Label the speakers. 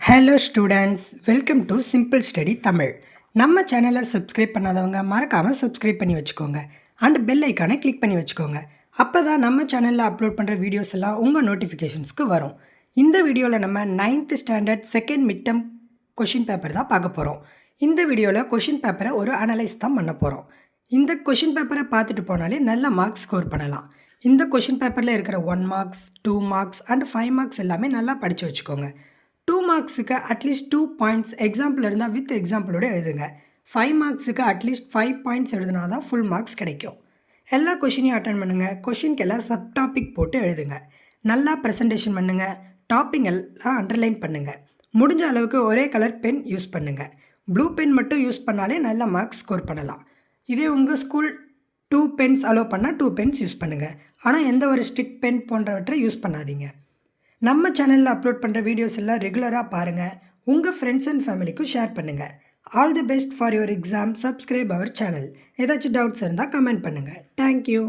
Speaker 1: Hello students, welcome to simple study Tamil. நம்ம சேனலை subscribe பண்ணாதவங்க மறக்காமல் சப்ஸ்கிரைப் பண்ணி வச்சுக்கோங்க. அண்ட் பெல் ஐக்கானை கிளிக் பண்ணி வச்சுக்கோங்க. அப்போ தான் நம்ம சேனலில் அப்லோட் பண்ணுற வீடியோஸ் எல்லாம் உங்கள் நோட்டிஃபிகேஷன்ஸ்க்கு வரும். இந்த வீடியோவில் நம்ம 9th standard second mid term question paper தான் பார்க்க போகிறோம். இந்த வீடியோவில் கொஷின் பேப்பரை ஒரு அனலைஸ் தான் பண்ண போகிறோம். இந்த கொஷின் பேப்பரை பார்த்துட்டு போனாலே நல்ல மார்க்ஸ் ஸ்கோர் பண்ணலாம். இந்த கொஷின் பேப்பரில் இருக்கிற 1 மார்க்ஸ் 2 மார்க்ஸ் அண்ட் 5 மார்க்ஸ் எல்லாமே நல்லா படித்து வச்சுக்கோங்க. 2 மார்க்ஸுக்கு அட்லீஸ்ட் 2 பாயிண்ட்ஸ் எக்ஸாம்பிள் இருந்தால் வித் எக்ஸாம்பிளோடு எழுதுங்க. 5 மார்க்ஸுக்கு அட்லீஸ்ட் 5 பாயிண்ட்ஸ் எழுதுனா தான் ஃபுல் மார்க்ஸ் கிடைக்கும். எல்லா கொஷினையும் அட்டன் பண்ணுங்கள். கொஷினுக்கு எல்லாம் சப் டாபிக் போட்டு எழுதுங்க. நல்லா ப்ரெசன்டேஷன் பண்ணுங்கள். டாப்பிங் எல்லாம் அண்டர்லைன் பண்ணுங்கள். முடிஞ்ச அளவுக்கு ஒரே கலர் பென் யூஸ் பண்ணுங்கள். ப்ளூ பென் மட்டும் யூஸ் பண்ணாலே நல்ல மார்க்ஸ் ஸ்கோர் பண்ணலாம். இதே உங்கள் ஸ்கூல் 2 பென்ஸ் அலோவ் பண்ணால் 2 பென்ஸ் யூஸ் பண்ணுங்கள். ஆனால் எந்த ஒரு ஸ்டிக் பென் போன்றவற்றை யூஸ் பண்ணாதீங்க. நம்ம சேனலில் அப்லோட் பண்ணுற வீடியோஸ் எல்லாம் ரெகுலராக பாருங்கள். உங்கள் ஃப்ரெண்ட்ஸ் அண்ட் ஃபேமிலிக்கும் ஷேர் பண்ணுங்கள். All the best for your exam. Subscribe our channel. ஏதாச்சும் டவுட்ஸ் இருந்தால் கமெண்ட் பண்ணுங்கள். தேங்க்யூ.